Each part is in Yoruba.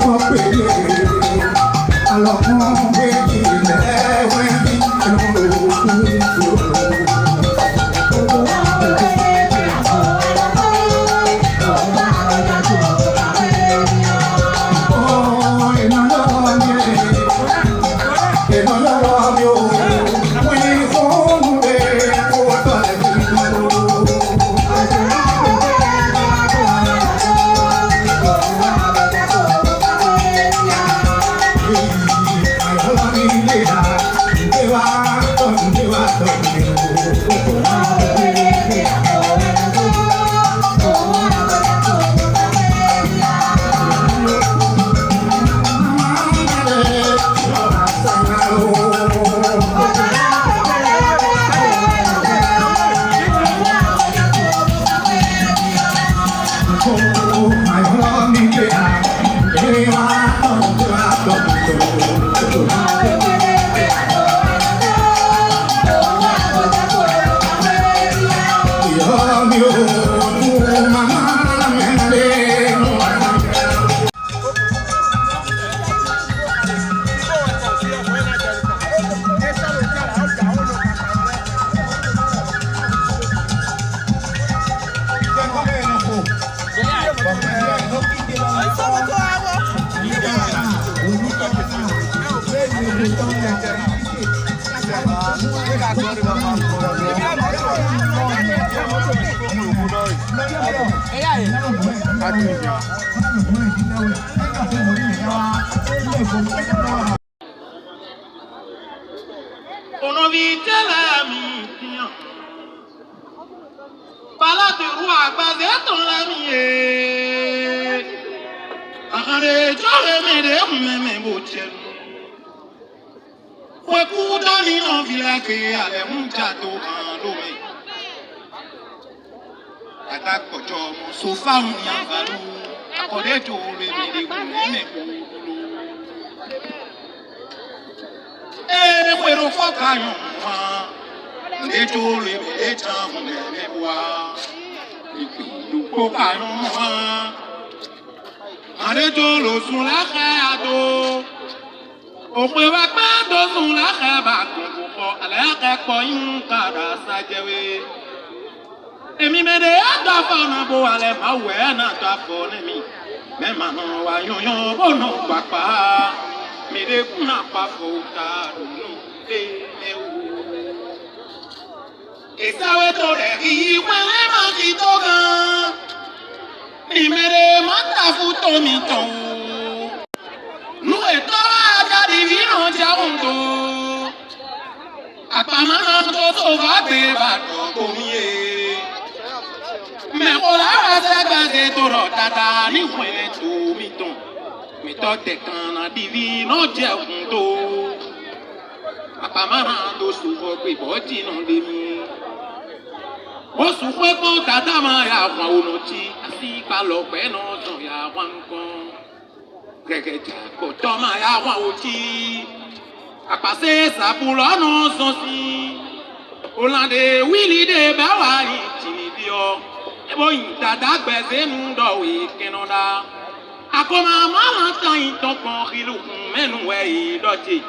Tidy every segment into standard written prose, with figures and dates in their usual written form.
On vit la mi Pala de roi basé ton l'ami. Arrête, j'aurais mes boutières. Ouais, pour donner l'envie à créer à mon château en lomé. Attaque pour toi, mon sofa, on y a valou. Accordé tout le midi, eh, we're a fuck, they told me, they tell me, they boire. You go, I don't want. And they told us, la cadeau. Au point, va pas de son la cabac, à la cacoyne, cara, sagewe. Et mi me de à ta beau, à la maouenne, à ta phone, même maman, voyons, bon, non, papa. Mais de vous n'a pas faute, nous, et ça va être les qui toga. Ni mere mata futo mito. Nous et toi, divino diamondo. Apamana to va te bato comie. Mais ola va se toro tata ni fue tu mito. Mito te cana divino diamondo. Apamana to suvo qui boti non demi. O sufwe kon tata ma ya wan onoti asi pa lope no ton ya wan kon gregeja ko to ma ya wan oti apase sa pulo no son si olande wili de ba wa itini bio e bo yin tata gbese nu do we kenoda akoma ma lan tan iton kon khilu kun menu we idoti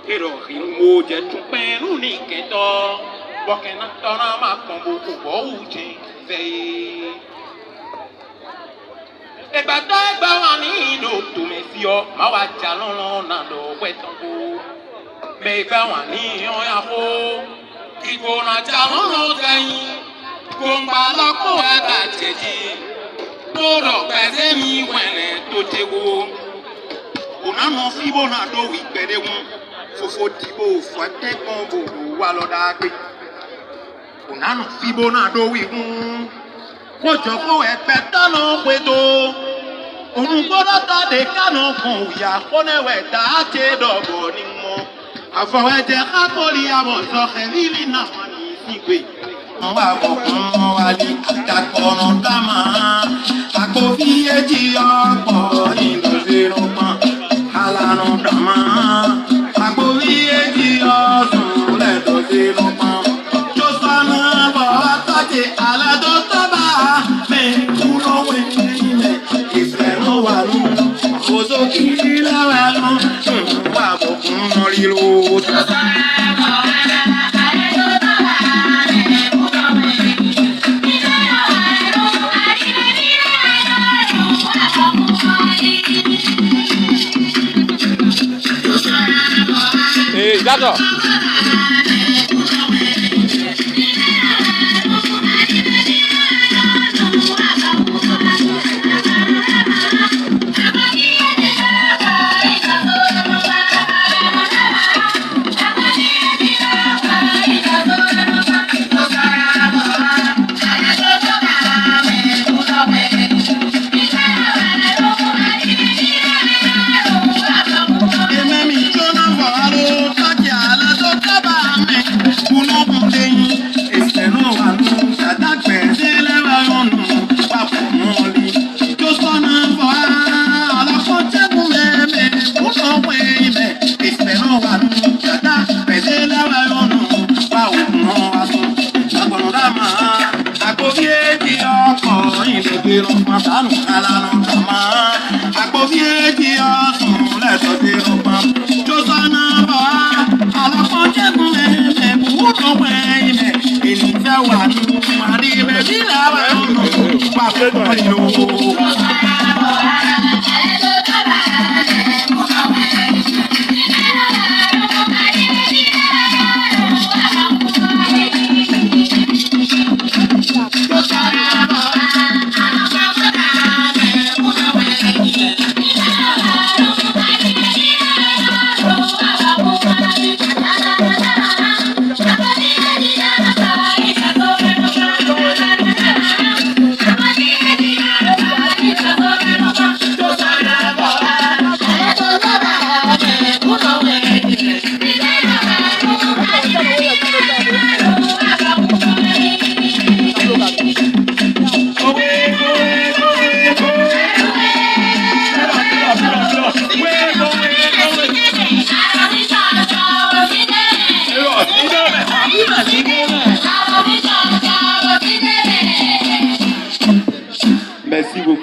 ero khilu mo je tun pe nu ni keto walking up on my combo for boating, say. A bad one, to me, your Mawachalon, and the Wetambo. Make one in your home. Keep on a chalon, saying, Kumbalaco at Cheji. Todo Kazemi when to Tego. Unano Fibona do we better one for Tibo for take on Walodaki. Unano fibona do we Kojoko e petano wedo. Unugora ta de cano con ya konewe da che dogo nimo. Afawe de akoli amozo khevili na mani sigwe. Nwa bokun wali akakono tama. Akofi eji opo indo zero pan. Halano dama. Akofi eji osun le do zero pan. Alado D'accord. Merci beaucoup.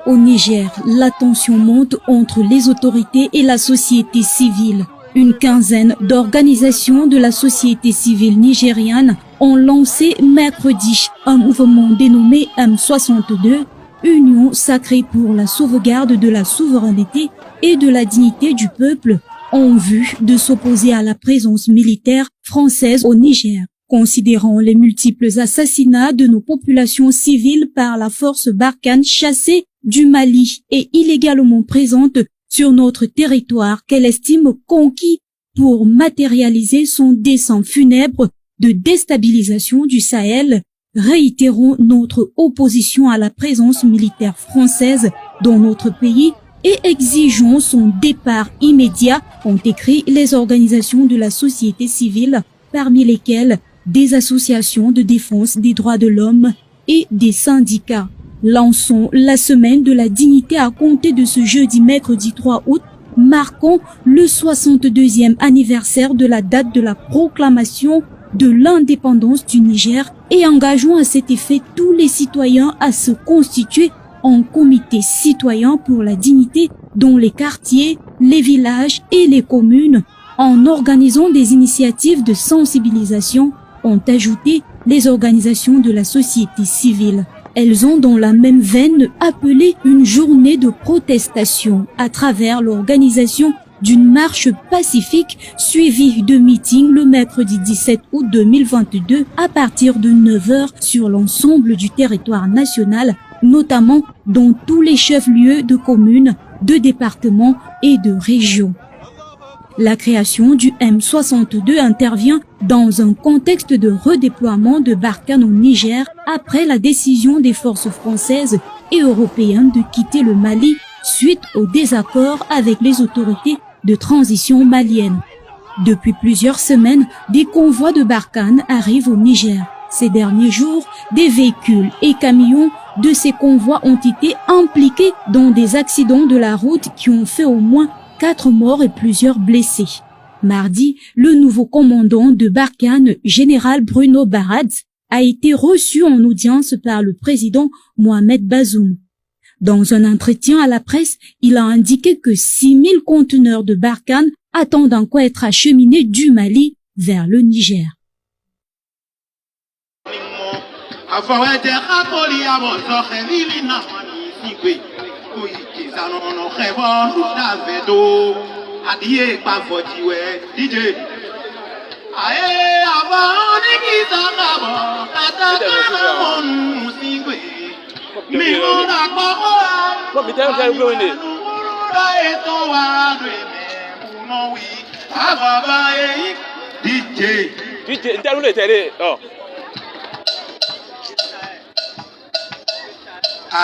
Au Niger, la tension monte entre les autorités et la société civile. Une quinzaine d'organisations de la société civile nigériane ont lancé mercredi un mouvement dénommé M62, Union sacrée pour la sauvegarde de la souveraineté et de la dignité du peuple, en vue de s'opposer à la présence militaire française au Niger. Considérant les multiples assassinats de nos populations civiles par la force Barkhane chassée du Mali et illégalement présente sur notre territoire qu'elle estime conquis pour matérialiser son dessein funèbre de déstabilisation du Sahel, réitérons notre opposition à la présence militaire française dans notre pays et exigeons son départ immédiat, ont écrit les organisations de la société civile, parmi lesquelles des associations de défense des droits de l'homme et des syndicats. Lançons la semaine de la dignité à compter de ce jeudi mercredi 3 août, marquant le 62e anniversaire de la date de la proclamation de l'indépendance du Niger et engageons à cet effet tous les citoyens à se constituer en comité citoyen pour la dignité dans les quartiers, les villages et les communes en organisant des initiatives de sensibilisation, ont ajouté les organisations de la société civile. Elles ont dans la même veine appelé une journée de protestation à travers l'organisation d'une marche pacifique suivie de meetings le mercredi 17 août 2022 à partir de 9h sur l'ensemble du territoire national, notamment dans tous les chefs-lieux de communes, de départements et de régions. La création du M62 intervient dans un contexte de redéploiement de Barkhane au Niger après la décision des forces françaises et européennes de quitter le Mali suite au désaccord avec les autorités de transition maliennes. Depuis plusieurs semaines, des convois de Barkhane arrivent au Niger. Ces derniers jours, des véhicules et camions de ces convois ont été impliqués dans des accidents de la route qui ont fait au moins 4 morts et plusieurs blessés. Mardi, le nouveau commandant de Barkhane, général Bruno Baradz, a été reçu en audience par le président Mohamed Bazoum. Dans un entretien à la presse, il a indiqué que 6000 conteneurs de Barkhane attendent encore être acheminés du Mali vers le Niger. adìyẹ ìpàfọ̀jìwẹ̀ díje. Ayé àbọ̀ ní kí sọ́kàbọ̀ kàtàkàrà mọ̀nù sígbè. Mi ò rà pọ̀ kó wa. Ra ètò wa rè mẹ́kúnná wí. Àbàbà èyí díje. Díje ń tẹ́lú lè tẹ̀lé ọ̀.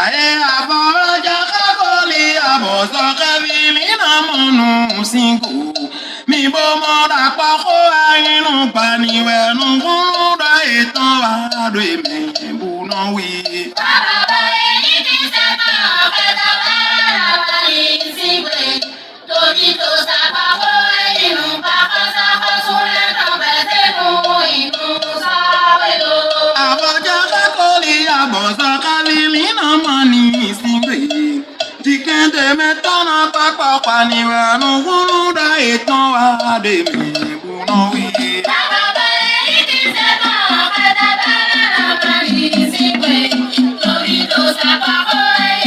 Ayé àbọ̀ ọjà kákọ́lé àbọ̀ sọ́kẹ́bí nínú mọ̀nù sígbò. Mi bó mọ̀ rà pọ̀ kó wa inú paniwẹ̀nu kúrú ra ètò wa rè mẹ́kúnná wí. Àbàbà èyí ti sẹ́kọ̀ ọ̀kẹ́ta bẹ́ẹ̀ wà ní sígbè. Torí tó sábà kó inú pápá sábà súnlẹ̀ tó bẹ̀tẹ̀ fún inú sáré lọ. Àbọ̀jà kákọ́lé àbọ̀ sọ́kẹ́bí nínú mọ̀nù sígbè. Dikende metana pápá paniwẹ̀nu kúrú ra ètò wa rè mẹ́kúnná wí. Àbàbà èyí ti sẹ́kọ̀ ọ̀kẹ́ta bẹ́ẹ̀ wà ní sígbè. Torí tó sábà kó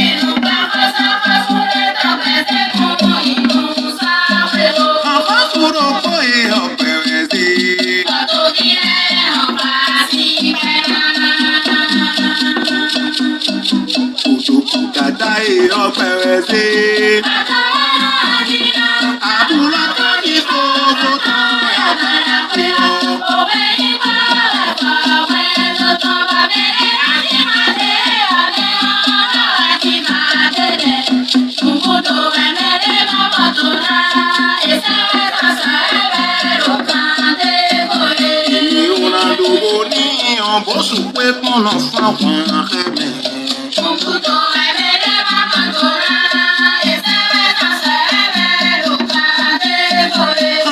inú pápá sábà súnlẹ̀ tó bẹ̀tẹ̀ fún inú sáré lọ. Àbọ̀sọ̀rọ̀ kọ́ ẹ̀ ọ̀pẹ̀rẹ̀ sí i. Òtòkù dàda ẹ̀ ọ̀pẹ̀rẹ̀ sí i. Àbúrò tó ní gbogbo tán ọ̀pẹ̀rẹ̀ sí i. Ìrora lówó ní ọ̀bọ̀sù pé kọ́nà fáwọn akẹ́mẹ̀.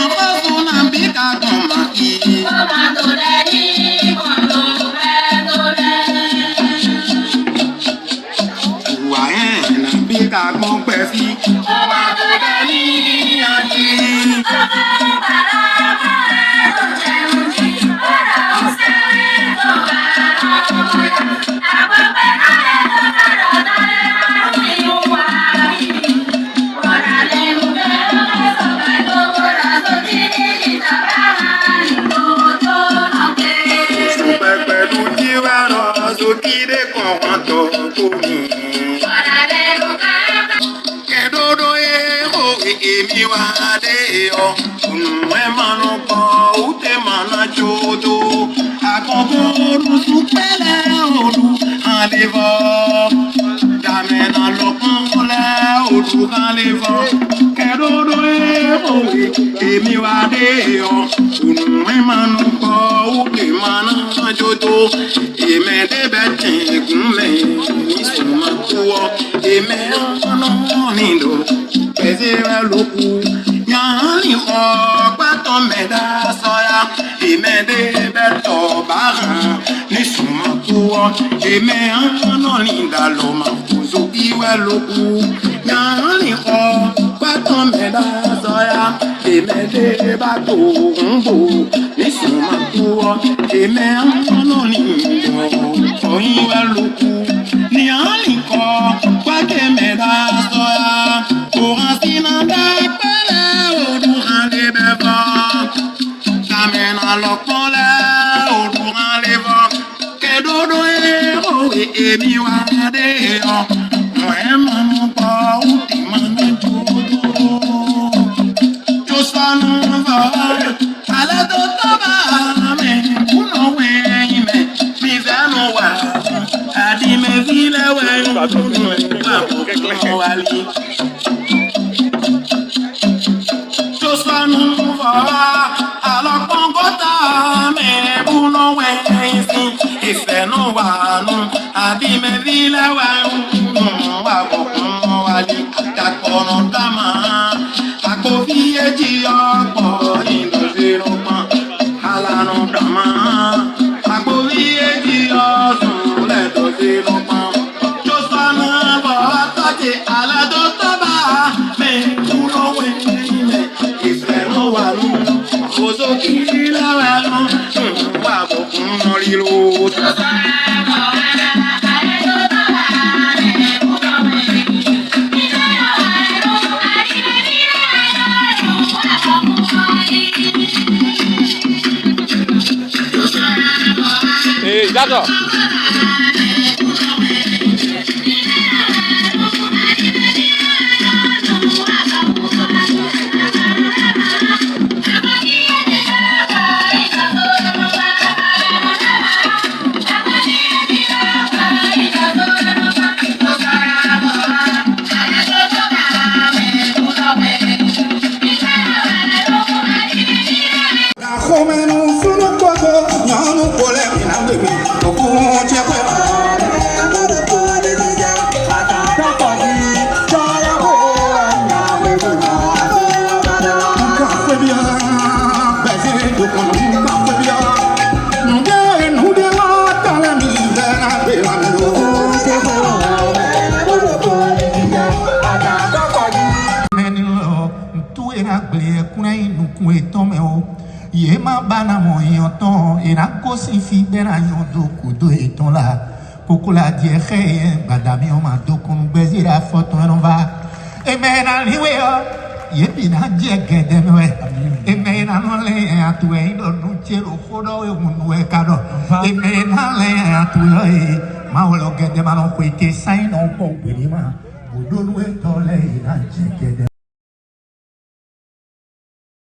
Àbọ̀sù náà bí kàkàn máa kí. Ìwà ẹ̀ náà bí kàkàn pẹ̀ sí. Ọba tó dá ní ìyànjú. Pẹ̀lú tí wà lọ sókè kan wọn tọ́ kó mi. Kẹ̀dọ́dọ́ yẹ kó èmi wá dé ọ. Ònù ẹ̀ máa ń kọ́ ó tẹ̀ máa ń jòdò. Àkọ́kọ́ olùsù pẹ́lẹ́ olù hàn lè bọ̀. Dàmẹ́nà lọ́kàn lẹ́ olù hàn lè bọ̀. Kẹ̀dọ́dọ́ yẹ kó èmi wá dé ọ. Ònù ẹ̀ máa ń kọ́ ó tẹ̀ máa ń jòdò. Èmẹ̀dẹ́bẹ̀ tẹ̀gùn mẹ́ ní sùnmọ́ kú ọ. Èmẹ̀ ọ̀nà nílò pẹ̀sẹ̀ rẹ̀ ló kú. Yàn ní ọ̀pátọ́ mẹ́ta sọ́yà. Èmẹ̀dẹ́bẹ̀ tọ̀ bá hàn ní sùnmọ́ kú ọ. Èmẹ̀ ọ̀nà nílò lọ́ máa kú sókè wẹ̀ ló kú. Yàn ní ọ̀pátọ́ mẹ́ta sọ́yà. Èmẹ̀dẹ́bẹ̀ tó ń bò ní sùnmọ́ kú ọ. Èmẹ̀ ọ̀nà nílò oyin wẹ̀ ló kú. Ní àlìkọ́ pàtẹ́ mẹ́ta sọ́yà. Òhàn sínú dá pẹ́lẹ́ òdùn àlè bẹ̀ bọ̀. Dàmẹ́nà lọ́pọ̀lẹ́ òdùn àlè bọ̀. Kẹ̀dọ́dọ́ ẹ̀ òwe èmi wá dé ọ. Mọ̀ ẹ́ máa ń bọ̀ ó ti máa ń jòdò. Tó sọnù bọ̀ alẹ́ tó tọ́ bá mi kúnà wẹ̀yìn mẹ́. Mi fẹ́ nu wà àdìmẹ́ fílẹ̀ wẹ̀yìn kúnà wà wálé. Tó sọnù bọ̀ alọ́kọ̀ọ́gọ́ta mi kúnà wẹ̀yìn sí. Ìfẹ́ nu wà nù àdìmẹ́ fílẹ̀ wẹ̀yìn wà bọ̀kún wálé. Àdàkọ̀nà dàmà àpò fíyèjì ọ̀pọ̀ ìlọsẹ̀rọ̀ pọ̀n. Alánú dàmà àpò fíyèjì ọ̀sùn lẹ́dọ̀sẹ̀rọ̀ pọ̀n. Tó sọnù bọ̀ àtọ́jì alẹ́ tó tọ́ bá mi kúrò wẹ̀yìn mẹ́. Ìfẹ́ nu wà nù òsòkì lẹ́wẹ̀ nù wà bọ̀kún ríro. D'accord. Yema bana mo yonton ina kosi fi bena yondo kudo eton la pokola diehe badami o ma dokun bezira foto no va e mena liwe yebi na diege we e mena no le atu e do nu chero fodo e munu e kado e mena le atu e ma o lo gede ma no kwete sai no po birima bodo nu e to le ina diege